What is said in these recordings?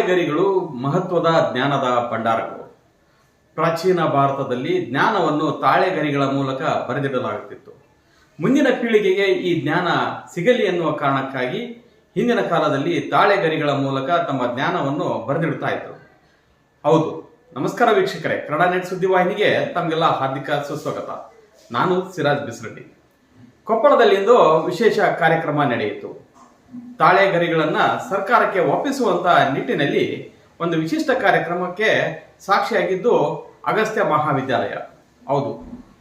ತಾಳೆಗರಿಗಳು ಮಹತ್ವದ ಜ್ಞಾನದ ಭಂಡಾರಗಳು. ಪ್ರಾಚೀನ ಭಾರತದಲ್ಲಿ ಜ್ಞಾನವನ್ನು ತಾಳೆಗರಿಗಳ ಮೂಲಕ ಬರೆದಿಡಲಾಗುತ್ತಿತ್ತು. ಮುಂದಿನ ಪೀಳಿಗೆಗೆ ಈ ಜ್ಞಾನ ಸಿಗಲಿ ಎನ್ನುವ ಕಾರಣಕ್ಕಾಗಿ ಹಿಂದಿನ ಕಾಲದಲ್ಲಿ ತಾಳೆಗರಿಗಳ ಮೂಲಕ ತಮ್ಮ ಜ್ಞಾನವನ್ನು ಬರೆದಿಡ್ತಾ ಇದ್ರು. ಹೌದು, ನಮಸ್ಕಾರ ವೀಕ್ಷಕರೇ, ಕನ್ನಡ ನೆಟ್ ಸುದ್ದಿವಾಹಿನಿಗೆ ತಮಗೆಲ್ಲ ಹಾರ್ದಿಕ ಸುಸ್ವಾಗತ. ನಾನು ಸಿರಾಜ್ ಬಿಸ್ರೆಡ್ಡಿ. ಕೊಪ್ಪಳದಲ್ಲಿಂದು ವಿಶೇಷ ಕಾರ್ಯಕ್ರಮ ನಡೆಯಿತು. ತಾಳೆಗರಿಗಳನ್ನ ಸರ್ಕಾರಕ್ಕೆ ಒಪ್ಪಿಸುವಂತ ನಿಟ್ಟಿನಲ್ಲಿ ಒಂದು ವಿಶಿಷ್ಟ ಕಾರ್ಯಕ್ರಮಕ್ಕೆ ಸಾಕ್ಷಿಯಾಗಿದ್ದು ಅಗಸ್ತ್ಯ ಮಹಾವಿದ್ಯಾಲಯ. ಹೌದು,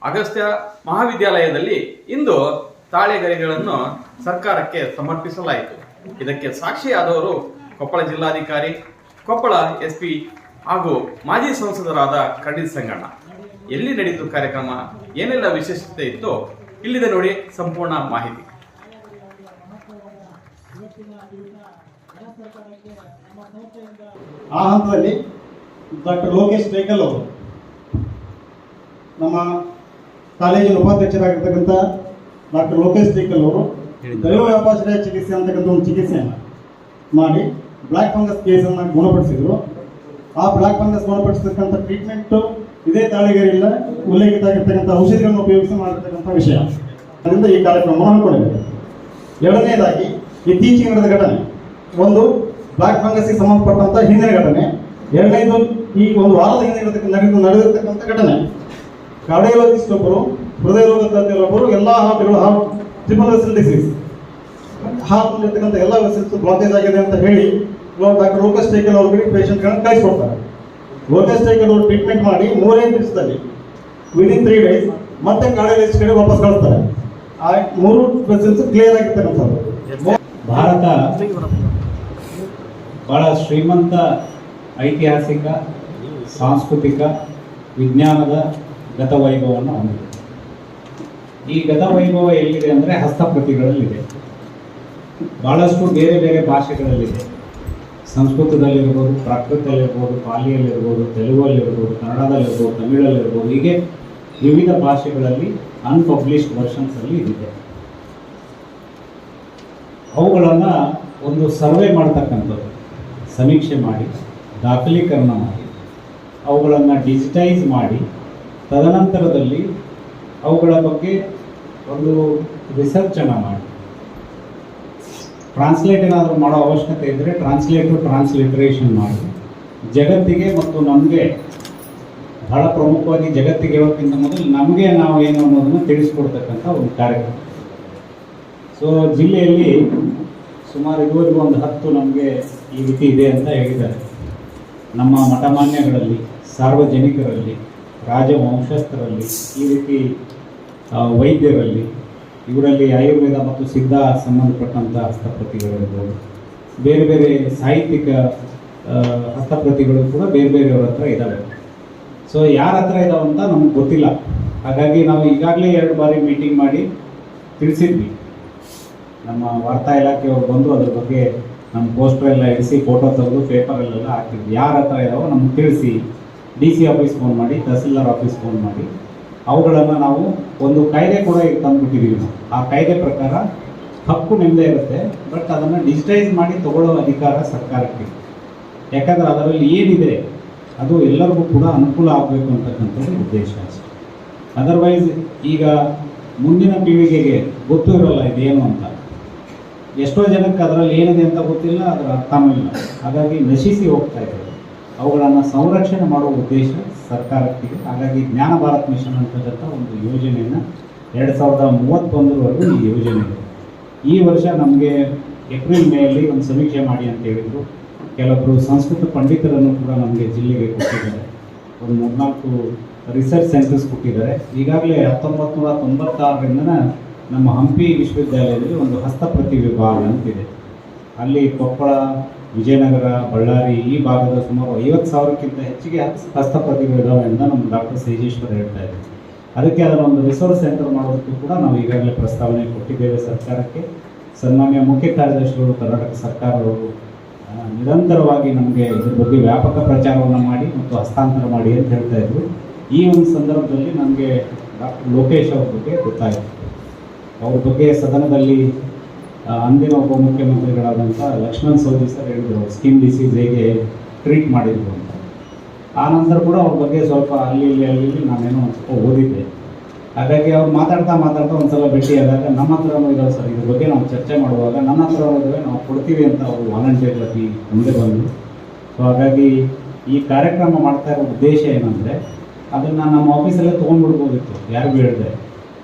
ಅಗಸ್ತ್ಯ ಮಹಾವಿದ್ಯಾಲಯದಲ್ಲಿ ಇಂದು ತಾಳೆಗರಿಗಳನ್ನು ಸರ್ಕಾರಕ್ಕೆ ಸಮರ್ಪಿಸಲಾಯಿತು. ಇದಕ್ಕೆ ಸಾಕ್ಷಿಯಾದವರು ಕೊಪ್ಪಳ ಜಿಲ್ಲಾಧಿಕಾರಿ, ಕೊಪ್ಪಳ SP ಹಾಗೂ ಮಾಜಿ ಸಂಸದರಾದ ಖಂಡಿತ್ ಸಂಗಣ್ಣ. ಎಲ್ಲಿ ನಡೆಯಿತು ಕಾರ್ಯಕ್ರಮ, ಏನೆಲ್ಲ ವಿಶೇಷತೆ ಇತ್ತು, ಇಲ್ಲಿದೆ ನೋಡಿ ಸಂಪೂರ್ಣ ಮಾಹಿತಿ. ಆ ಹಂತದಲ್ಲಿ ಡಾಕ್ಟರ್ ಲೋಕೇಶ್ ಬೇಕಲ್ ಅವರು, ನಮ್ಮ ಕಾಲೇಜಿನ ಉಪಾಧ್ಯಕ್ಷರಾಗಿರ್ತಕ್ಕಂಥ ಡಾಕ್ಟರ್ ಲೋಕೇಶ್ ಬೇಕಲ್ ಅವರು ದೈವ ವ್ಯಾಪಾಶ್ರಯ ಚಿಕಿತ್ಸೆ ಅಂತಕ್ಕಂಥ ಒಂದು ಚಿಕಿತ್ಸೆಯನ್ನು ಮಾಡಿ ಬ್ಲ್ಯಾಕ್ ಫಂಗಸ್ ಕೇಸನ್ನು ಗುಣಪಡಿಸಿದ್ರು. ಆ ಬ್ಲ್ಯಾಕ್ ಫಂಗಸ್ ಗುಣಪಡಿಸತಕ್ಕಂಥ ಟ್ರೀಟ್ಮೆಂಟು ಇದೇ ತಾಳೆಗರಿಯಿಂದ ಉಲ್ಲೇಖಿತ ಆಗಿರ್ತಕ್ಕಂಥ ಔಷಧಿಗಳನ್ನು ಉಪಯೋಗಿಸಿ ಮಾಡಿರ್ತಕ್ಕಂಥ ವಿಷಯ. ಅದರಿಂದ ಈ ಕಾರ್ಯಕ್ರಮವನ್ನು ಹಮ್ಮಿಕೊಂಡಿದೆ. ಎರಡನೇದಾಗಿ ಇತ್ತೀಚೆಗೆ ನಡೆದ ಘಟನೆ, ಒಂದು ಬ್ಲ್ಯಾಕ್ ಫಂಗಸ್ಗೆ ಸಂಬಂಧಪಟ್ಟಂತ ಹಿಂದಿನ ಘಟನೆ, ಎರಡನೇದು ಈ ಒಂದು ವಾರದ ಹಿಂದೆ ನಡೆದಿರ್ತಕ್ಕಂಥ ಘಟನೆ. ಕಾರ್ಡಿಯಾಲಜಿಸ್ಟ್ ಒಬ್ಬರು, ಹೃದಯ ರೋಗ ತಜ್ಞರೊಬ್ಬರು ಎಲ್ಲ ಹಾರ್ಟ್ಗಳು ಟ್ರಿಪಲ್ ವೆಸಲ್ ಡಿಸೀಸ್, ಹಾರ್ಟ್ನಲ್ಲಿರ್ತಕ್ಕಂಥ ಎಲ್ಲ ವೆಸಲ್ಸ್ ಬ್ಲಾಕೇಜ್ ಆಗಿದೆ ಅಂತ ಹೇಳಿ ಡಾಕ್ಟರ್ ಲೋಕೇಶ್ ಬೇಕಲ್ ಅವ್ರಿಗೆ ಪೇಷಂಟ್ಗಳನ್ನ ಕಳಿಸ್ಕೊಡ್ತಾರೆ. ಲೋಕೇಶ್ ಬೇಕಲ್ ಅವರು ಟ್ರೀಟ್ಮೆಂಟ್ ಮಾಡಿ 3 ದಿವಸದಲ್ಲಿ ವಿದಿನ್ 3 days ಮತ್ತೆ ಕಾರ್ಡಿಯಾಲಜಿಸ್ಟ್ ಕಡೆ ವಾಪಸ್ ಕಳಿಸ್ತಾರೆ. ಆ 3 ವೆಸಲ್ಸ್ ಕ್ಲಿಯರ್ ಆಗಿರ್ತಕ್ಕಂಥದ್ದು. ಭಾರತ ಬಹಳ ಶ್ರೀಮಂತ ಐತಿಹಾಸಿಕ, ಸಾಂಸ್ಕೃತಿಕ, ವಿಜ್ಞಾನದ ಗತವೈಭವವನ್ನು ಹೊಂದಿದೆ. ಈ ಗತವೈಭವ ಎಲ್ಲಿದೆ ಅಂದರೆ ಹಸ್ತಪ್ರತಿಗಳಲ್ಲಿದೆ. ಬಹಳಷ್ಟು ಬೇರೆ ಬೇರೆ ಭಾಷೆಗಳಲ್ಲಿದೆ. ಸಂಸ್ಕೃತದಲ್ಲಿರ್ಬೋದು, ಪ್ರಾಕೃತದಲ್ಲಿರ್ಬೋದು, ಪಾಲಿಯಲ್ಲಿರ್ಬೋದು, ತೆಲುಗಲ್ಲಿರ್ಬೋದು, ಕನ್ನಡದಲ್ಲಿರ್ಬೋದು, ತಮಿಳಲ್ಲಿರ್ಬೋದು, ಹೀಗೆ ವಿವಿಧ ಭಾಷೆಗಳಲ್ಲಿ ಅನ್ಪಬ್ಲಿಷ್ಡ್ ವರ್ಷನ್ಸಲ್ಲಿ ಇದಿದೆ. ಅವುಗಳನ್ನು ಒಂದು ಸರ್ವೆ ಮಾಡ್ತಕ್ಕಂಥದ್ದು, ಸಮೀಕ್ಷೆ ಮಾಡಿ, ದಾಖಲೀಕರಣ ಮಾಡಿ, ಅವುಗಳನ್ನು ಡಿಜಿಟೈಸ್ ಮಾಡಿ, ತದನಂತರದಲ್ಲಿ ಅವುಗಳ ಬಗ್ಗೆ ಒಂದು ರಿಸರ್ಚನ್ನು ಮಾಡಿ, ಟ್ರಾನ್ಸ್ಲೇಟ್ ಏನಾದರೂ ಮಾಡೋ ಅವಶ್ಯಕತೆ ಇದ್ದರೆ ಟ್ರಾನ್ಸ್ಲಿಟ್ರೇಷನ್ ಮಾಡಿ, ಜಗತ್ತಿಗೆ ಮತ್ತು ನಮಗೆ ಬಹಳ ಪ್ರಮುಖವಾಗಿ ಜಗತ್ತಿಗೆ ಹೇಳೋಕ್ಕಿಂತ ಮೊದಲು ನಮಗೆ ನಾವು ಏನು ಅನ್ನೋದನ್ನು ತಿಳಿಸ್ಕೊಡ್ತಕ್ಕಂಥ ಒಂದು ಕಾರ್ಯಕ್ರಮ. ಸೊ ಜಿಲ್ಲೆಯಲ್ಲಿ ಸುಮಾರು ಇದುವರೆಗೂ ಒಂದು 10 ನಮಗೆ ಈ ರೀತಿ ಇದೆ ಅಂತ ಹೇಳಿದ್ದಾರೆ. ನಮ್ಮ ಮಠಮಾನ್ಯಗಳಲ್ಲಿ, ಸಾರ್ವಜನಿಕರಲ್ಲಿ, ರಾಜವಂಶಸ್ಥರಲ್ಲಿ, ಈ ರೀತಿ ವೈದ್ಯರಲ್ಲಿ, ಇವರಲ್ಲಿ ಆಯುರ್ವೇದ ಮತ್ತು ಸಿದ್ಧ ಸಂಬಂಧಪಟ್ಟಂಥ ಹಸ್ತಪ್ರತಿಗಳಿರ್ಬೋದು, ಬೇರೆ ಬೇರೆ ಸಾಹಿತ್ಯಿಕ ಹಸ್ತಪ್ರತಿಗಳು ಕೂಡ ಬೇರೆ ಬೇರೆಯವ್ರ ಹತ್ರ ಇದ್ದಾವೆ. ಸೊ ಯಾರ ಹತ್ರ ಇದಾವಂತ ನಮ್ಗೆ ಗೊತ್ತಿಲ್ಲ. ಹಾಗಾಗಿ ನಾವು ಈಗಾಗಲೇ 2 ಬಾರಿ ಮೀಟಿಂಗ್ ಮಾಡಿ ತಿಳಿಸಿದ್ವಿ. ನಮ್ಮ ವಾರ್ತಾ ಇಲಾಖೆಯವರು ಬಂದು ಅದ್ರ ಬಗ್ಗೆ ನಮ್ಮ ಪೋಸ್ಟರ್ ಎಲ್ಲ ಇಡಿಸಿ, ಫೋಟೋ ತೆಗೆದು ಪೇಪರಲ್ಲೆಲ್ಲ ಹಾಕಿದ್ವಿ. ಯಾರ ಹತ್ರ ಇದಾವೋ ನಮ್ಗೆ ತಿಳಿಸಿ, DC ಆಫೀಸ್ ಫೋನ್ ಮಾಡಿ, ತಹಸೀಲ್ದಾರ್ ಆಫೀಸ್ ಫೋನ್ ಮಾಡಿ, ಅವುಗಳನ್ನು ನಾವು ಒಂದು ಕಾಯ್ದೆ ಕೂಡ ಈಗ ತಂದುಬಿಟ್ಟಿದ್ದೀವಿ. ನಾವು ಆ ಕಾಯ್ದೆ ಪ್ರಕಾರ ಹಕ್ಕು ನಿಮ್ಮದೇ ಇರುತ್ತೆ, ಬಟ್ ಅದನ್ನು ಡಿಜಿಟೈಸ್ ಮಾಡಿ ತಗೊಳ್ಳೋ ಅಧಿಕಾರ ಸರ್ಕಾರಕ್ಕೆ. ಯಾಕಂದರೆ ಅದರಲ್ಲಿ ಏನಿದೆ ಅದು ಎಲ್ಲರಿಗೂ ಕೂಡ ಅನುಕೂಲ ಆಗಬೇಕು ಅಂತಕ್ಕಂಥದ್ದು ಉದ್ದೇಶ ಅಷ್ಟೆ. ಅದರ್ವೈಸ್ ಈಗ ಮುಂದಿನ ಪೀಳಿಗೆಗೆ ಗೊತ್ತೂ ಇರೋಲ್ಲ ಇದೇನು ಅಂತ. ಎಷ್ಟೋ ಜನಕ್ಕೆ ಅದರಲ್ಲಿ ಏನಿದೆ ಅಂತ ಗೊತ್ತಿಲ್ಲ, ಅದರ ಅರ್ಥನೂ ಇಲ್ಲ. ಹಾಗಾಗಿ ನಶಿಸಿ ಹೋಗ್ತಾ ಇದೆ. ಅವುಗಳನ್ನು ಸಂರಕ್ಷಣೆ ಮಾಡುವ ಉದ್ದೇಶ ಸರ್ಕಾರಕ್ಕಿದೆ. ಹಾಗಾಗಿ ಜ್ಞಾನ ಭಾರತ್ ಮಿಷನ್ ಅಂತಕ್ಕಂಥ ಒಂದು ಯೋಜನೆಯನ್ನು 2031ವರೆಗೂ ಈ ಯೋಜನೆ ಇದೆ. ಈ ವರ್ಷ ನಮಗೆ ಏಪ್ರಿಲ್ ಮೇಯಲ್ಲಿ ಒಂದು ಸಮೀಕ್ಷೆ ಮಾಡಿ ಅಂತ ಹೇಳಿದರು. ಕೆಲವೊಬ್ಬರು ಸಂಸ್ಕೃತ ಪಂಡಿತರನ್ನು ಕೂಡ ನಮಗೆ ಜಿಲ್ಲೆಗೆ ಕೊಟ್ಟಿದ್ದಾರೆ. ಒಂದು 3-4 ರಿಸರ್ಚ್ ಸೆಂಟರ್ಸ್ ಕೊಟ್ಟಿದ್ದಾರೆ. ಈಗಾಗಲೇ 1996ರಿಂದ ನಮ್ಮ ಹಂಪಿ ವಿಶ್ವವಿದ್ಯಾಲಯದಲ್ಲಿ ಒಂದು ಹಸ್ತಪ್ರತಿ ವಿಭಾಗ ಅಂತಿದೆ. ಅಲ್ಲಿ ಕೊಪ್ಪಳ, ವಿಜಯನಗರ, ಬಳ್ಳಾರಿ ಈ ಭಾಗದ ಸುಮಾರು 50,000ಕ್ಕಿಂತ ಹೆಚ್ಚಿಗೆ ಹಸ್ತಪ್ರತಿಗಳಿದ್ದಾವೆ ಅಂತ ನಮ್ಮ ಡಾಕ್ಟರ್ ಸೇಜೇಶ್ವರ್ ಹೇಳ್ತಾ ಇದ್ದಾರೆ. ಅದಕ್ಕೆ ಅದನ್ನು ಒಂದು ರಿಸೋರ್ಸ್ ಸೆಂಟರ್ ಮಾಡೋದಕ್ಕೂ ಕೂಡ ನಾವು ಈಗಾಗಲೇ ಪ್ರಸ್ತಾವನೆ ಕೊಟ್ಟಿದ್ದೇವೆ ಸರ್ಕಾರಕ್ಕೆ. ಸನ್ಮಾನ್ಯ ಮುಖ್ಯ ಕಾರ್ಯದರ್ಶಿಗಳು, ಕರ್ನಾಟಕ ಸರ್ಕಾರದವರು ನಿರಂತರವಾಗಿ ನಮಗೆ ಇದ್ರ ಬಗ್ಗೆ ವ್ಯಾಪಕ ಪ್ರಚಾರವನ್ನು ಮಾಡಿ ಮತ್ತು ಹಸ್ತಾಂತರ ಮಾಡಿ ಅಂತ ಹೇಳ್ತಾ ಇದ್ರು. ಈ ಒಂದು ಸಂದರ್ಭದಲ್ಲಿ ನಮಗೆ ಡಾಕ್ಟರ್ ಲೋಕೇಶ್ ಅವ್ರ ಬಗ್ಗೆ ಗೊತ್ತಾಯಿತು. ಅವ್ರ ಬಗ್ಗೆ ಸದನದಲ್ಲಿ ಅಂದಿನ ಉಪಮುಖ್ಯಮಂತ್ರಿಗಳಾದಂಥ ಲಕ್ಷ್ಮಣ್ ಸವದಿ ಸರ್ ಹೇಳಿದರು ಸ್ಕಿನ್ ಡಿಸೀಸ್ ಹೇಗೆ ಟ್ರೀಟ್ ಮಾಡಿದ್ರು ಅಂತ. ಆ ನಂತರ ಕೂಡ ಅವ್ರ ಬಗ್ಗೆ ಸ್ವಲ್ಪ ಅಲ್ಲಿ ನಾನೇನೋ ಸ್ವಲ್ಪ ಓದಿದ್ದೆ. ಹಾಗಾಗಿ ಅವ್ರು ಮಾತಾಡ್ತಾ ಒಂದ್ಸಲ ಭೇಟಿಯಾದಾಗ ನಮ್ಮ ಹತ್ರನೂ ಇದಾವೆ ಸರ್, ಇದ್ರ ಬಗ್ಗೆ ನಾವು ಚರ್ಚೆ ಮಾಡುವಾಗ ನನ್ನ ಹತ್ರ ಇದ್ದಾವೆ, ನಾವು ಕೊಡ್ತೀವಿ ಅಂತ ಅವರು ವಾಲಂಟಿಯರ್ಗಳಾಗಿ ಮುಂದೆ ಬಂದರು. ಸೊ ಹಾಗಾಗಿ ಈ ಕಾರ್ಯಕ್ರಮ ಮಾಡ್ತಾ ಇರೋ ಉದ್ದೇಶ ಏನಂದರೆ ಅದನ್ನು ನಮ್ಮ ಆಫೀಸಲ್ಲೇ ತೊಗೊಂಡ್ಬಿಡ್ಬೋದಿತ್ತು, ಯಾರಿಗೂ ಹೇಳಿದೆ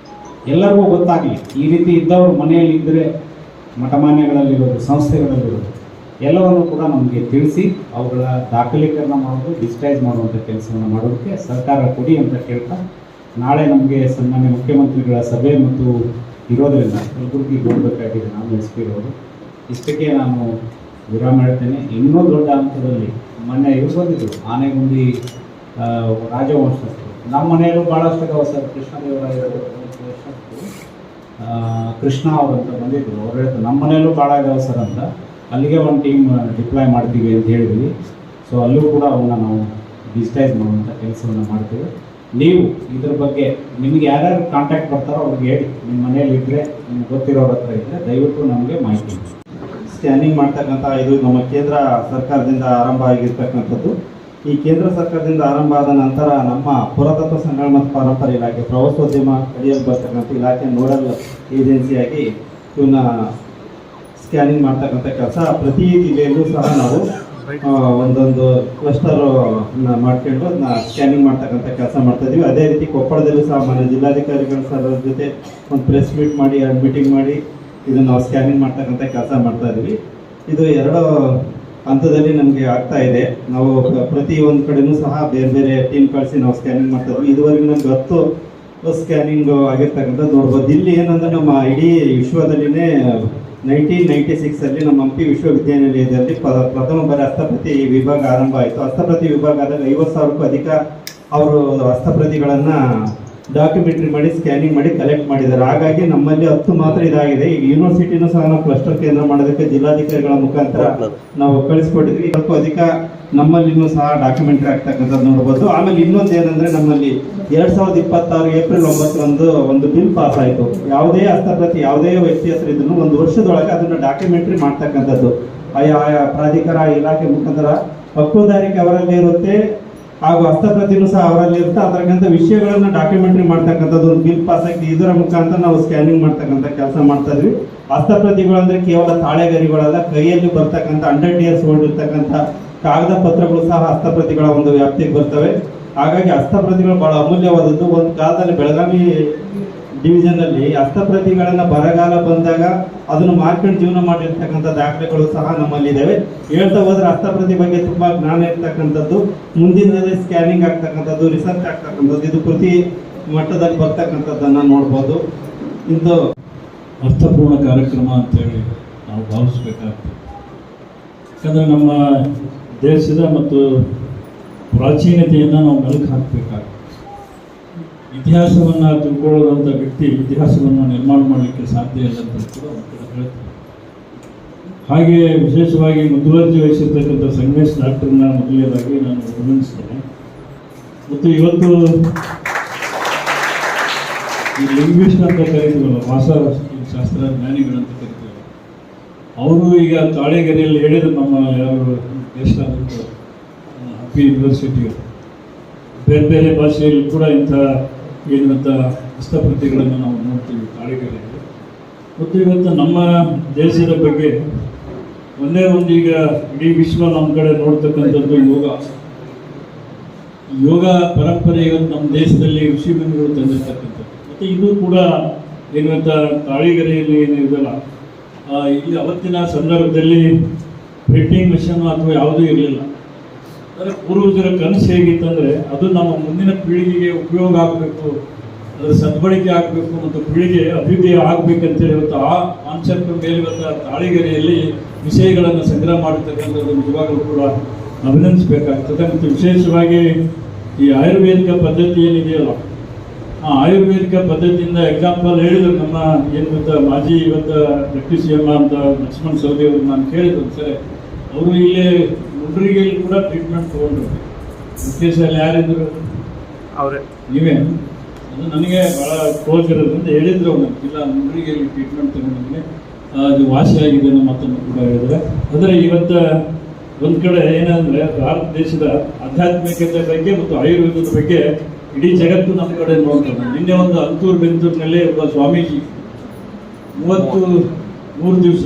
ಎಲ್ಲರಿಗೂ ಗೊತ್ತಾಗಲಿ. ಈ ರೀತಿ ಇದ್ದವರು ಮನೆಯಲ್ಲಿ ಇದ್ದರೆ ಮಠಮಾನ್ಯಗಳಲ್ಲಿರೋದು, ಸಂಸ್ಥೆಗಳಲ್ಲಿರೋದು ಎಲ್ಲವನ್ನು ಕೂಡ ನಮಗೆ ತಿಳಿಸಿ ಅವುಗಳ ದಾಖಲೀಕರಣ ಮಾಡೋದು, ಡಿಜಿಟೈಸ್ ಮಾಡುವಂಥ ಕೆಲಸವನ್ನು ಮಾಡೋದಕ್ಕೆ ಸರ್ಕಾರ ಕೊಡಿ ಅಂತ ಕೇಳ್ತಾ, ನಾಳೆ ನಮಗೆ ಸನ್ಮಾನ್ಯ ಮುಖ್ಯಮಂತ್ರಿಗಳ ಸಭೆ ಮತ್ತು ಇರೋದರಿಂದ ಕಲಬುರಗಿಗೆ ಹೋಗಬೇಕಾಗಿದೆ ನಾನು ಎಸ್ಪಿರೋರು. ಇಷ್ಟಕ್ಕೆ ನಾನು ವಿರಾಮ ಹೇಳ್ತೇನೆ. ಇನ್ನೂ ದೊಡ್ಡ ಹಂತದಲ್ಲಿ ಮೊನ್ನೆ ಇವರು ಬಂದಿದ್ದರು, ಆನೆಗುಂದಿ ರಾಜವಂಶಸ್ಥರು. ನಮ್ಮ ಮನೆಯಲ್ಲೂ ಭಾಳಷ್ಟು ಇದಾವೆ ಸರ್, ಕೃಷ್ಣದೇವರಾಯರು ಕೃಷ್ಣ ಅವರಂತ ಬಂದಿದ್ದರು. ಅವ್ರು ಹೇಳ್ತಾರೆ ನಮ್ಮ ಮನೆಯಲ್ಲೂ ಭಾಳ ಇದಾವೆ ಸರ್ ಅಂತ. ಅಲ್ಲಿಗೆ ಒಂದು ಟೀಮ್ ಡಿಪ್ಲಾಯ್ ಮಾಡ್ತೀವಿ ಅಂತ ಹೇಳಿದ್ವಿ. ಸೊ ಅಲ್ಲೂ ಕೂಡ ಅವನ್ನ ನಾವು ಡಿಜಿಟೈಸ್ ಮಾಡುವಂಥ ಕೆಲಸವನ್ನು ಮಾಡ್ತೀವಿ. ನೀವು ಇದ್ರ ಬಗ್ಗೆ ನಿಮಗೆ ಯಾರ್ಯಾರು ಕಾಂಟ್ಯಾಕ್ಟ್ ಬರ್ತಾರೋ ಅವ್ರಿಗೆ ಹೇಳಿ, ನಿಮ್ಮ ಮನೆಯಲ್ಲಿ ಇದ್ದರೆ ನಿಮ್ಗೆ ಗೊತ್ತಿರೋರ ಹತ್ರ ಇದ್ದರೆ ದಯವಿಟ್ಟು ನಮಗೆ ಮಾಹಿತಿ. ಸ್ಕ್ಯಾನಿಂಗ್ ಮಾಡ್ತಕ್ಕಂಥ ಇದು ನಮ್ಮ ಕೇಂದ್ರ ಸರ್ಕಾರದಿಂದ ಆರಂಭ ಆಗಿರ್ತಕ್ಕಂಥದ್ದು. ಈ ಕೇಂದ್ರ ಸರ್ಕಾರದಿಂದ ಆರಂಭ ಆದ ನಂತರ ನಮ್ಮ ಪುರಾತತ್ವ ಸಂಗ್ರಹ ಮತ್ತು ಪಾರಂಪರ್ಯ ಇಲಾಖೆ, ಪ್ರವಾಸೋದ್ಯಮ ಅಡಿಯಲ್ಲಿ ಬರ್ತಕ್ಕಂಥ ಇಲಾಖೆ ನೋಡಲ್ ಏಜೆನ್ಸಿಯಾಗಿ ಇವನ್ನ ಸ್ಕ್ಯಾನಿಂಗ್ ಮಾಡ್ತಕ್ಕಂಥ ಕೆಲಸ ಪ್ರತಿ ಜಿಲ್ಲೆಯಲ್ಲೂ ಸಹ ನಾವು ಒಂದೊಂದು ಕ್ಲಸ್ಟರ್ ಮಾಡ್ಕೊಂಡು ಅದನ್ನ ಸ್ಕ್ಯಾನಿಂಗ್ ಮಾಡ್ತಕ್ಕಂಥ ಕೆಲಸ ಮಾಡ್ತಾ ಇದೀವಿ. ಅದೇ ರೀತಿ ಕೊಪ್ಪಳದಲ್ಲೂ ಸಹ ಮನೆ ಜಿಲ್ಲಾಧಿಕಾರಿಗಳ ಸರ್ ಜೊತೆ ಒಂದು ಪ್ರೆಸ್ ಮೀಟ್ ಮಾಡಿ ಮೀಟಿಂಗ್ ಮಾಡಿ ಇದನ್ನು ನಾವು ಸ್ಕ್ಯಾನಿಂಗ್ ಮಾಡ್ತಕ್ಕಂಥ ಕೆಲಸ ಮಾಡ್ತಾ ಇದೀವಿ. ಇದು 2 ಹಂತದಲ್ಲಿ ನಮಗೆ ಆಗ್ತಾ ಇದೆ. ನಾವು ಪ್ರತಿ ಒಂದು ಕಡೆನೂ ಸಹ ಬೇರೆ ಬೇರೆ ಟೀಮ್ ಕಳಿಸಿ ನಾವು ಸ್ಕ್ಯಾನಿಂಗ್ ಮಾಡ್ತಾ ಇದ್ವಿ. ಇದುವರೆಗೂ ನಮ್ಗೆ 10 ಸ್ಕ್ಯಾನಿಂಗ್ ಆಗಿರ್ತಕ್ಕಂಥದ್ದು ನೋಡ್ಬೋದು. ಇಲ್ಲಿ ಏನಂದ್ರೆ ನಮ್ಮ ಇಡೀ ವಿಶ್ವದಲ್ಲಿನೇ 1996 ನಮ್ಮ ಹಂಪಿ ವಿಶ್ವವಿದ್ಯಾನಿಲಯದಲ್ಲಿ ಪ್ರಥಮ ಬಾರಿ ಹಸ್ತಪ್ರತಿ ವಿಭಾಗ ಆರಂಭ ಆಯಿತು. ಹಸ್ತಪ್ರತಿ ವಿಭಾಗ ಆದಾಗ 50,000ಕ್ಕೂ ಅಧಿಕ ಅವರು ಹಸ್ತಪ್ರತಿಗಳನ್ನು ಡಾಕ್ಯುಮೆಂಟ್ರಿ ಮಾಡಿ ಸ್ಕ್ಯಾನಿಂಗ್ ಮಾಡಿ ಕಲೆಕ್ಟ್ ಮಾಡಿದ್ದಾರೆ. ಹಾಗಾಗಿ ನಮ್ಮಲ್ಲಿ 10 ಮಾತ್ರ ಇದಾಗಿದೆ. ಈಗ ಯೂನಿವರ್ಸಿಟಿನೂ ಸಹ ನಾವು ಕ್ಲಸ್ಟರ್ ಕೇಂದ್ರ ಮಾಡೋದಕ್ಕೆ ಜಿಲ್ಲಾಧಿಕಾರಿಗಳ ಮುಖಾಂತರ ನಾವು ಕಳಿಸ್ಕೊಟ್ಟಿದ್ವಿ. ಸ್ವಲ್ಪ ಅಧಿಕ ನಮ್ಮಲ್ಲಿನೂ ಸಹ ಡಾಕ್ಯುಮೆಂಟ್ರಿ ಆಗ್ತಕ್ಕಂಥದ್ದು ನೋಡ್ಬೋದು. ಆಮೇಲೆ ಇನ್ನೊಂದು ಏನಂದ್ರೆ ನಮ್ಮಲ್ಲಿ 2026 ಏಪ್ರಿಲ್ 9ರಂದು ಒಂದು ಬಿಲ್ ಪಾಸ್ ಆಯಿತು. ಯಾವುದೇ ಹಸ್ತಪ್ರತಿ ಯಾವುದೇ ವ್ಯಕ್ತಿ ಹೆಸರು ಇದ್ರೂ 1 ವರ್ಷದೊಳಗೆ ಅದನ್ನು ಡಾಕ್ಯುಮೆಂಟ್ರಿ ಮಾಡ್ತಕ್ಕಂಥದ್ದು ಆಯಾ ಪ್ರಾಧಿಕಾರ ಇಲಾಖೆ ಮುಖಾಂತರ ಹಕ್ಕುದಾರಿಕೆ ಅವರಲ್ಲಿ ಇರುತ್ತೆ ಹಾಗೂ ಹಸ್ತಪ್ರತಿನೂ ಸಹ ಅವರಲ್ಲಿ ಇರುತ್ತೆ. ಅದಕ್ಕಂಥ ವಿಷಯಗಳನ್ನು ಡಾಕ್ಯುಮೆಂಟ್ರಿ ಮಾಡ್ತಕ್ಕಂಥದ್ದು ಒಂದು ಬಿಲ್ ಪಾಸ್ ಆಗಿ ಇದರ ಮುಖಾಂತರ ನಾವು ಸ್ಕ್ಯಾನಿಂಗ್ ಮಾಡ್ತಕ್ಕಂಥ ಕೆಲಸ ಮಾಡ್ತಾ ಇದ್ವಿ. ಹಸ್ತಪ್ರತಿಗಳು ಅಂದ್ರೆ ಕೇವಲ ತಾಳೆಗರಿಗಳಲ್ಲ, ಕೈಯಲ್ಲಿ ಬರ್ತಕ್ಕಂಥ 100 years ಓಲ್ಡ್ ಇರ್ತಕ್ಕಂಥ ಕಾಗದ ಪತ್ರಗಳು ಸಹ ಹಸ್ತಪ್ರತಿಗಳ ಒಂದು ವ್ಯಾಪ್ತಿಗೆ ಬರ್ತವೆ. ಹಾಗಾಗಿ ಹಸ್ತಪ್ರತಿಗಳು ಬಹಳ ಅಮೂಲ್ಯವಾದದ್ದು. ಒಂದು ಕಾಲದಲ್ಲಿ ಬೆಳಗಾವಿ ಡಿವಿಷನ್ ಅಲ್ಲಿ ಹಸ್ತಪ್ರತಿಗಳನ್ನ ಬರಗಾಲ ಬಂದಾಗ ಅದನ್ನು ಮಾರ್ಕೊಂಡು ಜೀವನ ಮಾಡಿರ್ತಕ್ಕಂಥ ದಾಖಲೆಗಳು ಸಹ ನಮ್ಮಲ್ಲಿ ಇದಾವೆ. ಹೇಳ್ತಾ ಹೋದ್ರೆ ಹಸ್ತಪ್ರತಿ ಬಗ್ಗೆ ತುಂಬಾ ಜ್ಞಾನ ಇರ್ತಕ್ಕಂಥದ್ದು, ಮುಂದಿನದಲ್ಲಿ ಸ್ಕ್ಯಾನಿಂಗ್ ಆಗ್ತಕ್ಕಂಥದ್ದು, ರಿಸರ್ಚ್ ಆಗ್ತಕ್ಕಂಥದ್ದು, ಇದು ಪ್ರತಿ ಮಟ್ಟದಲ್ಲಿ ಬರ್ತಕ್ಕಂಥದ್ದನ್ನ ನೋಡ್ಬೋದು. ಇಂದು ಅರ್ಥಪೂರ್ಣ ಕಾರ್ಯಕ್ರಮ ಅಂತೇಳಿ ನಾವು ಭಾವಿಸ್ಬೇಕಾಗ್ತದೆ. ಯಾಕಂದರೆ ನಮ್ಮ ದೇಶದ ಮತ್ತು ಪ್ರಾಚೀನತೆಯನ್ನು ನಾವು ಮೆಲುಕು ಹಾಕಬೇಕಾಗ್ತದೆ. ಇತಿಹಾಸವನ್ನು ತಿಳ್ಕೊಳ್ಳೋದಂಥ ವ್ಯಕ್ತಿ ಇತಿಹಾಸವನ್ನು ನಿರ್ಮಾಣ ಮಾಡಲಿಕ್ಕೆ ಸಾಧ್ಯ ಇಲ್ಲ ಅಂತ ಕೂಡ ಹೇಳ್ತಾರೆ. ಹಾಗೆ ವಿಶೇಷವಾಗಿ ಮುತುವರ್ಜಿ ವಹಿಸಿರ್ತಕ್ಕಂಥ ಸಂಗಮೇಶ್ ಡಾಕ್ಟರ್ನ ಮೊದಲನೇದಾಗಿ ನಾನು ಅಭಿನಂದಿಸ್ತೇನೆ. ಮತ್ತು ಇವತ್ತು ಈ ಲಿಂಗ್ವಿಸ್ಟ್ ಅಂತ ಕರಿತೀವಲ್ಲ, ಭಾಷಾ ಶಾಸ್ತ್ರಜ್ಞಾನಿಗಳಂತ ಕರಿತೀವಲ್ಲ, ಅವರು ಈಗ ತಾಳೆಗರಿಯಲ್ಲಿ ಹೇಳಿದ್ರು ನಮ್ಮ ಯಾರು ದೇಶಾದಂಥ ಹಂಪಿ ಯೂನಿವರ್ಸಿಟಿಗಳು ಬೇರೆ ಬೇರೆ ಭಾಷೆಯಲ್ಲಿ ಕೂಡ ಇಂಥ ಏನಂಥ ಹಸ್ತಪ್ರತಿಗಳನ್ನು ನಾವು ನೋಡ್ತೀವಿ ತಾಳೆಗರಿಯಲ್ಲಿ. ಮತ್ತು ಇವತ್ತು ನಮ್ಮ ದೇಶದ ಬಗ್ಗೆ ಒಂದೇ ಒಂದು ಈಗ ಇಡೀ ವಿಶ್ವ ನಮ್ಮ ಕಡೆ ನೋಡ್ತಕ್ಕಂಥದ್ದು ಯೋಗ ಪರಂಪರೆ ಇವತ್ತು ನಮ್ಮ ದೇಶದಲ್ಲಿ ಋಷಿಮುನಿಗಳು ತಂದಿರ್ತಕ್ಕಂಥದ್ದು. ಮತ್ತು ಇದು ಕೂಡ ಏನಂತ ತಾಳಿಗರೆಯಲ್ಲಿ ಏನಿದೆಯಲ್ಲ, ಇಲ್ಲಿ ಅವತ್ತಿನ ಸಂದರ್ಭದಲ್ಲಿ ಪ್ರಿಂಟಿಂಗ್ ಮಿಷನ್ ಅಥವಾ ಯಾವುದೂ ಇರಲಿಲ್ಲ. ಅಂದರೆ ಪೂರ್ವಜರ ಕನಸು ಹೇಗಿತ್ತಂದರೆ ಅದು ನಮ್ಮ ಮುಂದಿನ ಪೀಳಿಗೆಗೆ ಉಪಯೋಗ ಆಗಬೇಕು, ಅದರ ಸದ್ಬಳಕೆ ಆಗಬೇಕು ಮತ್ತು ಪೀಳಿಗೆ ಅಭಿವೃದ್ಧಿ ಆಗಬೇಕಂತೇಳಿ ಇವತ್ತು ಆ ಕಾನ್ಸೆಪ್ಟ್ ಮೇಲೆ ಇವತ್ತು ತಾಳಿಗರೆಯಲ್ಲಿ ವಿಷಯಗಳನ್ನು ಸಂಗ್ರಹ ಮಾಡಿರ್ತಕ್ಕಂಥದ್ದು ನಿಜವಾಗಲೂ ಕೂಡ ಅಭಿನಂದಿಸಬೇಕಾಗ್ತದೆ. ಮತ್ತು ವಿಶೇಷವಾಗಿ ಈ ಆಯುರ್ವೇದಿಕ ಪದ್ಧತಿ ಏನಿದೆಯಲ್ಲ, ಆ ಆಯುರ್ವೇದಿಕ ಪದ್ಧತಿಯಿಂದ ಎಕ್ಸಾಂಪಲ್ ಹೇಳಿದ್ರು ನಮ್ಮ ಏನು ಗೊತ್ತಾ, ಮಾಜಿ ಇವತ್ತು ಡೆಪ್ಟಿ CM ಅಂತ ಲಕ್ಷ್ಮಣ್ ಸವದಿ ಅವರು ನಾನು ಕೇಳಿದ್ರು ಸರಿ, ಅವರು ಇಲ್ಲೇ ಮುಂಡ್ರಿಗೆ ಕೂಡ ಟ್ರೀಟ್ಮೆಂಟ್ ತೊಗೊಂಡ್ರು. ಮುಖೇಶಲ್ಲಿ ಯಾರಿದ್ರು? ಅವರೇ, ನೀವೇ. ಅದು ನನಗೆ ಭಾಳ ಕ್ಲೋಸ್ ಇರೋದ್ರಿಂದ ಹೇಳಿದ್ರು ಅವನು, ಇಲ್ಲ ಮುಂಡ್ರಿಗೆ ಟ್ರೀಟ್ಮೆಂಟ್ ತೊಗೊಂಡಿದ್ದೀನಿ, ಅದು ವಾಸಿಯಾಗಿದೆ ಅನ್ನೋ ಮಾತನ್ನು ಕೂಡ ಹೇಳಿದರೆ. ಆದರೆ ಇವತ್ತು ಒಂದು ಕಡೆ ಏನಂದರೆ ಭಾರತ ದೇಶದ ಆಧ್ಯಾತ್ಮಿಕತೆ ಬಗ್ಗೆ ಮತ್ತು ಆಯುರ್ವೇದದ ಬಗ್ಗೆ ಇಡೀ ಜಗತ್ತು ನಮ್ಮ ಕಡೆ ನೋಡ್ತಾರೆ. ನಿನ್ನೆ ಒಂದು ಅಂತೂರು ಬೆಂತೂರಿನಲ್ಲಿ ಒಬ್ಬ ಸ್ವಾಮೀಜಿ 33 ದಿವಸ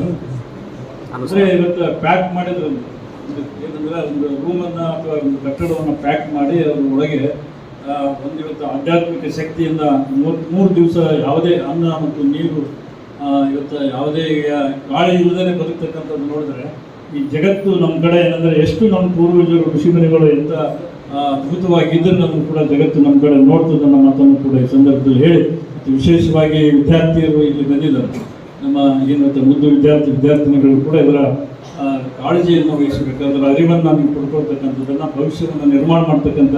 ಅಂದರೆ ಇವತ್ತು ಪ್ಯಾಕ್ ಮಾಡಿದ್ರು. ಏನಂದ್ರೆ ಒಂದು ರೂಮನ್ನು ಅಥವಾ ಒಂದು ಕಟ್ಟಡವನ್ನು ಪ್ಯಾಕ್ ಮಾಡಿ ಅದ್ರ ಒಳಗೆ ಒಂದು ಇವತ್ತು ಆಧ್ಯಾತ್ಮಿಕ ಶಕ್ತಿಯಿಂದ 3 ದಿವಸ ಯಾವುದೇ ಅನ್ನ ಮತ್ತು ನೀರು ಇವತ್ತು ಯಾವುದೇ ಗಾಳಿ ಇಲ್ಲದೇ ಬದುಕ್ತಕ್ಕಂಥದ್ದು ನೋಡಿದ್ರೆ ಈ ಜಗತ್ತು ನಮ್ಮ ಕಡೆ ಏನಂದರೆ ಎಷ್ಟು ನಮ್ಮ ಪೂರ್ವಜರು ಋಷಿಮುನಿಗಳು ಎಂಥ ಅದ್ಭುತವಾಗಿದ್ದರೆ ನಮಗೂ ಕೂಡ ಜಗತ್ತು ನಮ್ಮ ಕಡೆ ನೋಡ್ತದೆ ಅನ್ನೋ ಮಾತನ್ನು ಕೂಡ ಈ ಸಂದರ್ಭದಲ್ಲಿ ಹೇಳಿ, ಮತ್ತು ವಿಶೇಷವಾಗಿ ವಿದ್ಯಾರ್ಥಿಯರು ಇಲ್ಲಿ ಬಂದಿದ್ದಾರೆ. ನಮ್ಮ ಏನು ಮುದ್ದು ವಿದ್ಯಾರ್ಥಿನಿಗಳು ಕೂಡ ಇದರ ಕಾಳಜಿಯನ್ನು ವಹಿಸಬೇಕು, ಅದರ ಅರಿವನ್ನು ನೀವು ಪಡ್ಕೊಳ್ತಕ್ಕಂಥದ್ದನ್ನು, ಭವಿಷ್ಯವನ್ನು ನಿರ್ಮಾಣ ಮಾಡ್ತಕ್ಕಂಥ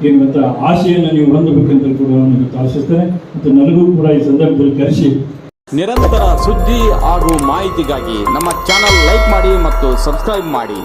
ಏನು ಆಶೆಯನ್ನು ನೀವು ಹೊಂದಬೇಕಂತ ಕೂಡ ನಾನು ಆಶಿಸ್ತೇನೆ. ಮತ್ತು ನನಗೂ ಕೂಡ ಈ ಸಂದರ್ಭದಲ್ಲಿ ಕರೆಸಿ ನಿರಂತರ ಸುದ್ದಿ ಹಾಗೂ ಮಾಹಿತಿಗಾಗಿ ನಮ್ಮ ಚಾನಲ್ ಲೈಕ್ ಮಾಡಿ ಮತ್ತು ಸಬ್ಸ್ಕ್ರೈಬ್ ಮಾಡಿ.